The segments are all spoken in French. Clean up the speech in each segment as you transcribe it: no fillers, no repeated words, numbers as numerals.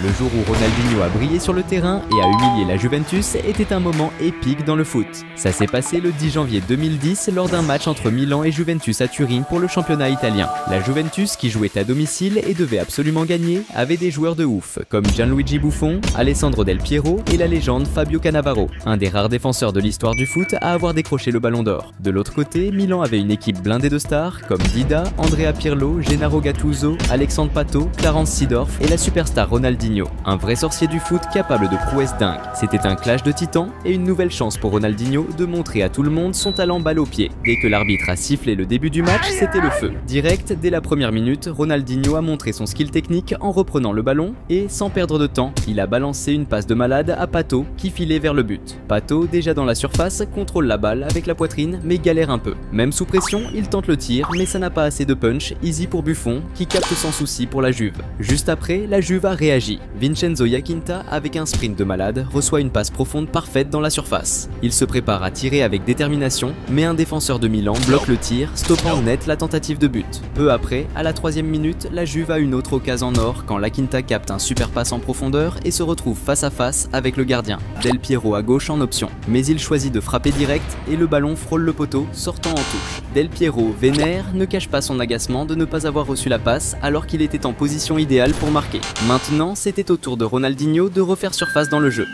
Le jour où Ronaldinho a brillé sur le terrain et a humilié la Juventus était un moment épique dans le foot. Ça s'est passé le 10 janvier 2010 lors d'un match entre Milan et Juventus à Turin pour le championnat italien. La Juventus, qui jouait à domicile et devait absolument gagner, avait des joueurs de ouf, comme Gianluigi Buffon, Alessandro Del Piero et la légende Fabio Cannavaro, un des rares défenseurs de l'histoire du foot à avoir décroché le ballon d'or. De l'autre côté, Milan avait une équipe blindée de stars comme Dida, Andrea Pirlo, Gennaro Gattuso, Alexandre Pato, Clarence Seedorf et la superstar Ronaldinho. Un vrai sorcier du foot capable de prouesses dingues. C'était un clash de titans et une nouvelle chance pour Ronaldinho de montrer à tout le monde son talent balle au pied. Dès que l'arbitre a sifflé le début du match, c'était le feu. Direct, dès la première minute, Ronaldinho a montré son skill technique en reprenant le ballon et, sans perdre de temps, il a balancé une passe de malade à Pato qui filait vers le but. Pato, déjà dans la surface, contrôle la balle avec la poitrine mais galère un peu. Même sous pression, il tente le tir mais ça n'a pas assez de punch, easy pour Buffon qui capte sans souci pour la Juve. Juste après, la Juve a réagi. Vincenzo Iaquinta, avec un sprint de malade, reçoit une passe profonde parfaite dans la surface. Il se prépare à tirer avec détermination, mais un défenseur de Milan bloque le tir, stoppant net la tentative de but. Peu après, à la 3e minute, la Juve a une autre occasion en or quand l'Aquinta capte un super passe en profondeur et se retrouve face à face avec le gardien, Del Piero à gauche en option. Mais il choisit de frapper direct et le ballon frôle le poteau, sortant en touche. Del Piero, vénère, ne cache pas son agacement de ne pas avoir reçu la passe alors qu'il était en position idéale pour marquer. Maintenant, c'était au tour de Ronaldinho de refaire surface dans le jeu.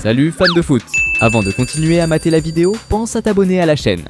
Salut fans de foot! Avant de continuer à mater la vidéo, pense à t'abonner à la chaîne.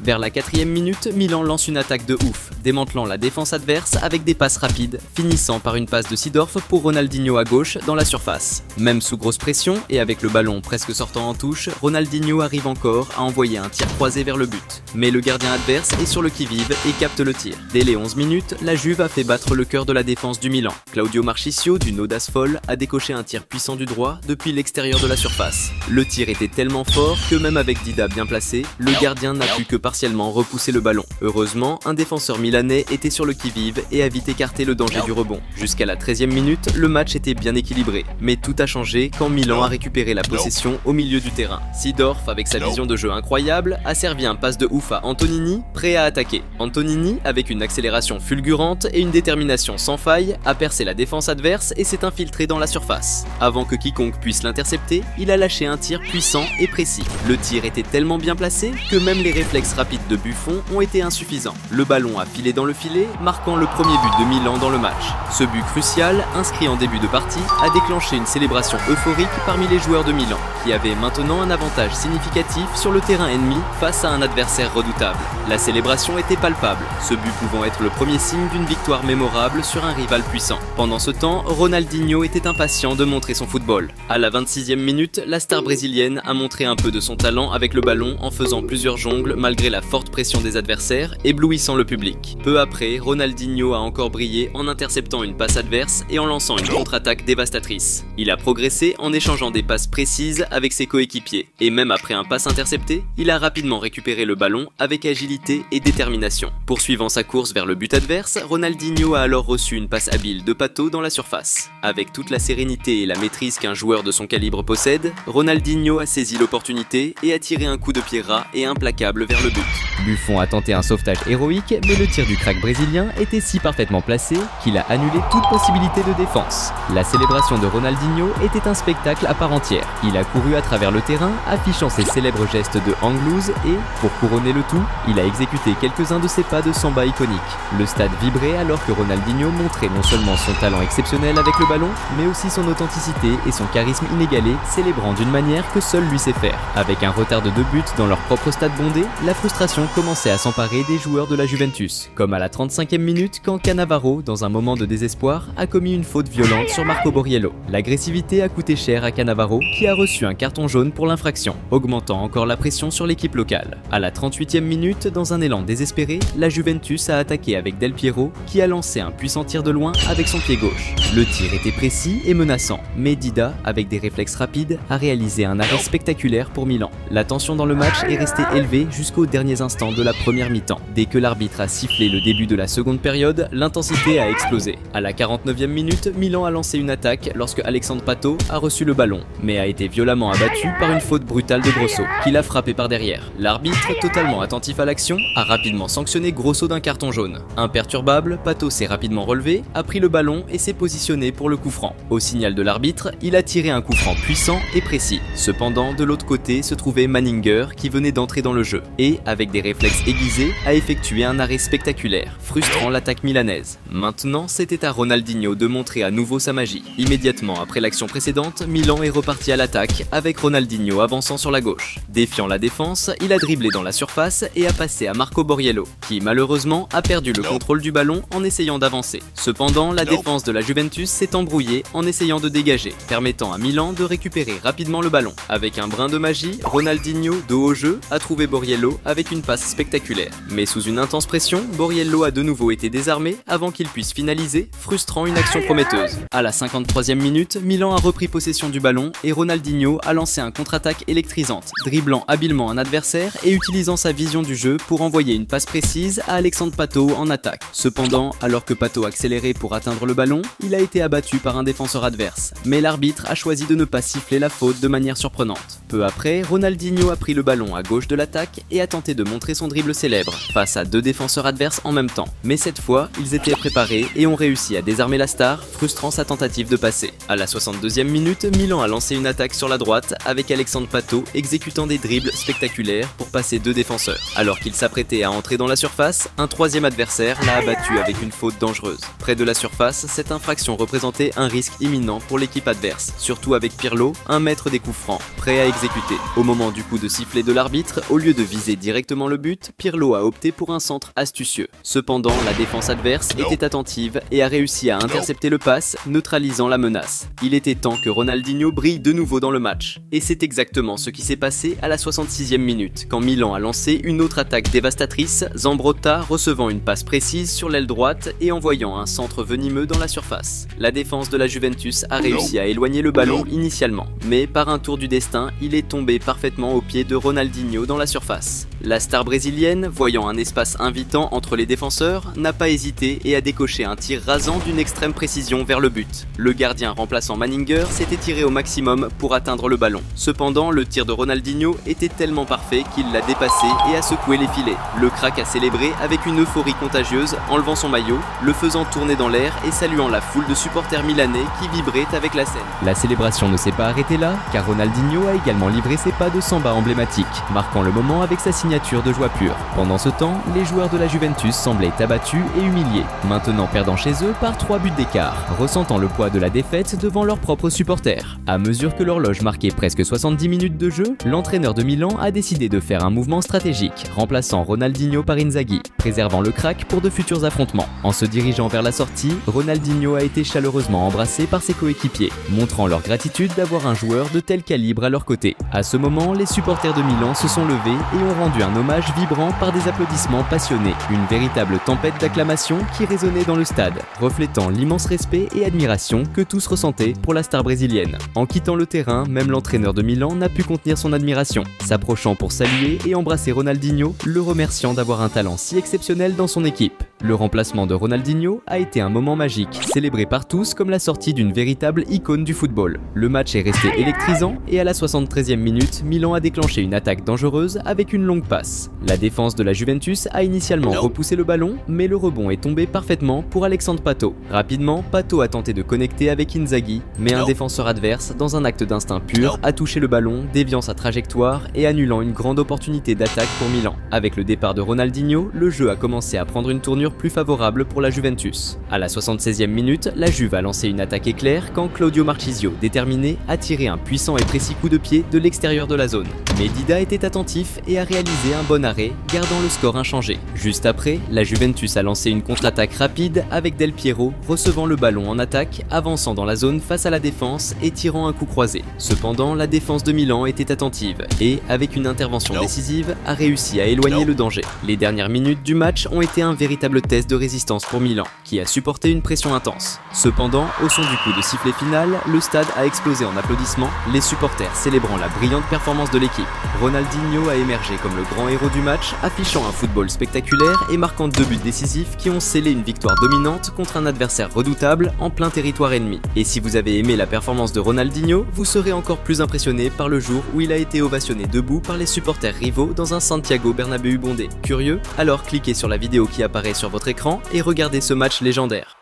Vers la 4e minute, Milan lance une attaque de ouf, démantelant la défense adverse avec des passes rapides, finissant par une passe de Seedorf pour Ronaldinho à gauche dans la surface. Même sous grosse pression et avec le ballon presque sortant en touche, Ronaldinho arrive encore à envoyer un tir croisé vers le but. Mais le gardien adverse est sur le qui-vive et capte le tir. Dès les 11 minutes, la Juve a fait battre le cœur de la défense du Milan. Claudio Marchisio, d'une audace folle, a décoché un tir puissant du droit depuis l'extérieur de la surface. Le tir était tellement fort que même avec Dida bien placé, le gardien n'a pu que partiellement repousser le ballon. Heureusement, un défenseur milanais était sur le qui-vive et a vite écarté le danger du rebond. Jusqu'à la 13e minute, le match était bien équilibré, mais tout a changé quand Milan a récupéré la possession au milieu du terrain. Seedorf, avec sa vision de jeu incroyable, a servi un passe de ouf à Antonini, prêt à attaquer. Antonini, avec une accélération fulgurante et une détermination sans faille, a percé la défense adverse et s'est infiltré dans la surface. Avant que quiconque puisse l'intercepter, il a lâché un tir puissant et précis. Le tir était tellement bien placé que même les réflexes rapides de Buffon ont été insuffisants. Le ballon a filé dans le filet, marquant le premier but de Milan dans le match. Ce but crucial, inscrit en début de partie, a déclenché une célébration euphorique parmi les joueurs de Milan, qui avaient maintenant un avantage significatif sur le terrain ennemi face à un adversaire redoutable. La célébration était palpable, ce but pouvant être le premier signe d'une victoire mémorable sur un rival puissant. Pendant ce temps, Ronaldinho était impatient de montrer son football. À la 26e minute, la star brésilienne a montré un peu de son talent avec le ballon en faisant plusieurs jongles malgré la forte pression des adversaires, éblouissant le public. Peu après, Ronaldinho a encore brillé en interceptant une passe adverse et en lançant une contre-attaque dévastatrice. Il a progressé en échangeant des passes précises avec ses coéquipiers, et même après un passe intercepté, il a rapidement récupéré le ballon avec agilité et détermination. Poursuivant sa course vers le but adverse, Ronaldinho a alors reçu une passe habile de Pato dans la surface. Avec toute la sérénité et la maîtrise qu'un joueur de son calibre possède, Ronaldinho a saisi l'opportunité et a tiré un coup de pied ras et implacable vers le but. Buffon a tenté un sauvetage héroïque, mais le tir du crack brésilien était si parfaitement placé qu'il a annulé toute possibilité de défense. La célébration de Ronaldinho était un spectacle à part entière. Il a couru à travers le terrain, affichant ses célèbres gestes de hang loose et, pour couronner le tout, il a exécuté quelques-uns de ses pas de samba iconiques. Le stade vibrait alors que Ronaldinho montrait non seulement son talent exceptionnel avec le ballon, mais aussi son authenticité et son charisme inégalé, célébrant d'une manière que seul lui sait faire. Avec un retard de 2 buts dans leur propre stade bondé, la frustration commençait à s'emparer des joueurs de la Juventus, comme à la 35e minute quand Cannavaro, dans un moment de désespoir, a commis une faute violente sur Marco Borriello. L'agressivité a coûté cher à Cannavaro, qui a reçu un carton jaune pour l'infraction, augmentant encore la pression sur l'équipe locale. À la 38e minute, dans un élan désespéré, la Juventus a attaqué avec Del Piero, qui a lancé un puissant tir de loin avec son pied gauche. Le tir était précis et menaçant, mais Dida, avec des réflexes rapides, a réalisé un arrêt spectaculaire pour Milan. La tension dans le match est restée élevée jusqu'au derniers instants de la première mi-temps. Dès que l'arbitre a sifflé le début de la seconde période, l'intensité a explosé. À la 49e minute, Milan a lancé une attaque lorsque Alexandre Pato a reçu le ballon, mais a été violemment abattu par une faute brutale de Grosso, qui l'a frappé par derrière. L'arbitre, totalement attentif à l'action, a rapidement sanctionné Grosso d'un carton jaune. Imperturbable, Pato s'est rapidement relevé, a pris le ballon et s'est positionné pour le coup franc. Au signal de l'arbitre, il a tiré un coup franc puissant et précis. Cependant, de l'autre côté se trouvait Manninger qui venait d'entrer dans le jeu et, avec des réflexes aiguisés, a effectué un arrêt spectaculaire, frustrant l'attaque milanaise. Maintenant, c'était à Ronaldinho de montrer à nouveau sa magie. Immédiatement après l'action précédente, Milan est reparti à l'attaque avec Ronaldinho avançant sur la gauche. Défiant la défense, il a dribblé dans la surface et a passé à Marco Borriello, qui malheureusement a perdu le contrôle du ballon en essayant d'avancer. Cependant, la défense de la Juventus s'est embrouillée en essayant de dégager, permettant à Milan de récupérer rapidement le ballon. Avec un brin de magie, Ronaldinho, dos au jeu, a trouvé Borriello avec une passe spectaculaire. Mais sous une intense pression, Borriello a de nouveau été désarmé avant qu'il puisse finaliser, frustrant une action prometteuse. À la 53e minute, Milan a repris possession du ballon et Ronaldinho a lancé un contre-attaque électrisante, dribblant habilement un adversaire et utilisant sa vision du jeu pour envoyer une passe précise à Alexandre Pato en attaque. Cependant, alors que Pato accélérait pour atteindre le ballon, il a été abattu par un défenseur adverse. Mais l'arbitre a choisi de ne pas siffler la faute de manière surprenante. Peu après, Ronaldinho a pris le ballon à gauche de l'attaque et a tenté de montrer son dribble célèbre face à deux défenseurs adverses en même temps. Mais cette fois, ils étaient préparés et ont réussi à désarmer la star, frustrant sa tentative de passer. À la 62e minute, Milan a lancé une attaque sur la droite avec Alexandre Pato exécutant des dribbles spectaculaires pour passer deux défenseurs. Alors qu'il s'apprêtait à entrer dans la surface, un troisième adversaire l'a abattu avec une faute dangereuse. Près de la surface, cette infraction représentait un risque imminent pour l'équipe adverse, surtout avec Pirlo, un maître des coups francs, prêt à exécuter. Au moment du coup de sifflet de l'arbitre, au lieu de viser directement le but, Pirlo a opté pour un centre astucieux. Cependant, la défense adverse était attentive et a réussi à intercepter le pass, neutralisant la menace. Il était temps que Ronaldinho brille de nouveau dans le match. Et c'est exactement ce qui s'est passé à la 66e minute, quand Milan a lancé une autre attaque dévastatrice, Zambrotta recevant une passe précise sur l'aile droite et envoyant un centre venimeux dans la surface. La défense de la Juventus a réussi à éloigner le ballon initialement, mais par un tour du destin, il est tombé parfaitement au pied de Ronaldinho dans la surface. La star brésilienne, voyant un espace invitant entre les défenseurs, n'a pas hésité et a décoché un tir rasant d'une extrême précision vers le but. Le gardien remplaçant Manninger s'était tiré au maximum pour atteindre le ballon. Cependant, le tir de Ronaldinho était tellement parfait qu'il l'a dépassé et a secoué les filets. Le crack a célébré avec une euphorie contagieuse, enlevant son maillot, le faisant tourner dans l'air et saluant la foule de supporters milanais qui vibraient avec la scène. La célébration ne s'est pas arrêtée là, car Ronaldinho a également livré ses pas de samba emblématiques, marquant le moment avec sa signature de joie pure. Pendant ce temps, les joueurs de la Juventus semblaient abattus et humiliés, maintenant perdant chez eux par 3 buts d'écart, ressentant le poids de la défaite devant leurs propres supporters. À mesure que l'horloge marquait presque 70 minutes de jeu, l'entraîneur de Milan a décidé de faire un mouvement stratégique, remplaçant Ronaldinho par Inzaghi, préservant le crack pour de futurs affrontements. En se dirigeant vers la sortie, Ronaldinho a été chaleureusement embrassé par ses coéquipiers, montrant leur gratitude d'avoir un joueur de tel calibre à leur côté. À ce moment, les supporters de Milan se sont levés et ont rendu un hommage vibrant par des applaudissements passionnés, une véritable tempête d'acclamations qui résonnait dans le stade, reflétant l'immense respect et admiration que tous ressentaient pour la star brésilienne. En quittant le terrain, même l'entraîneur de Milan n'a pu contenir son admiration, s'approchant pour saluer et embrasser Ronaldinho, le remerciant d'avoir un talent si exceptionnel dans son équipe. Le remplacement de Ronaldinho a été un moment magique, célébré par tous comme la sortie d'une véritable icône du football. Le match est resté électrisant et à la 73e minute, Milan a déclenché une attaque dangereuse avec une longue passe. La défense de la Juventus a initialement repoussé le ballon, mais le rebond est tombé parfaitement pour Alexandre Pato. Rapidement, Pato a tenté de connecter avec Inzaghi, mais un défenseur adverse, dans un acte d'instinct pur, a touché le ballon, déviant sa trajectoire et annulant une grande opportunité d'attaque pour Milan. Avec le départ de Ronaldinho, le jeu a commencé à prendre une tournure plus favorable pour la Juventus. À la 76e minute, la Juve a lancé une attaque éclair quand Claudio Marchisio, déterminé, a tiré un puissant et précis coup de pied de l'extérieur de la zone. Mais Dida était attentif et a réalisé un bon arrêt, gardant le score inchangé. Juste après, la Juventus a lancé une contre-attaque rapide avec Del Piero recevant le ballon en attaque, avançant dans la zone face à la défense et tirant un coup croisé. Cependant, la défense de Milan était attentive et, avec une intervention décisive, a réussi à éloigner le danger. Les dernières minutes du match ont été un véritable test de résistance pour Milan, qui a supporté une pression intense. Cependant, au son du coup de sifflet final, le stade a explosé en applaudissements, les supporters célébrant la brillante performance de l'équipe. Ronaldinho a émergé comme le grand héros du match, affichant un football spectaculaire et marquant 2 buts décisifs qui ont scellé une victoire dominante contre un adversaire redoutable en plein territoire ennemi. Et si vous avez aimé la performance de Ronaldinho, vous serez encore plus impressionné par le jour où il a été ovationné debout par les supporters rivaux dans un Santiago Bernabéu bondé. Curieux? Alors cliquez sur la vidéo qui apparaît sur votre écran et regardez ce match légendaire.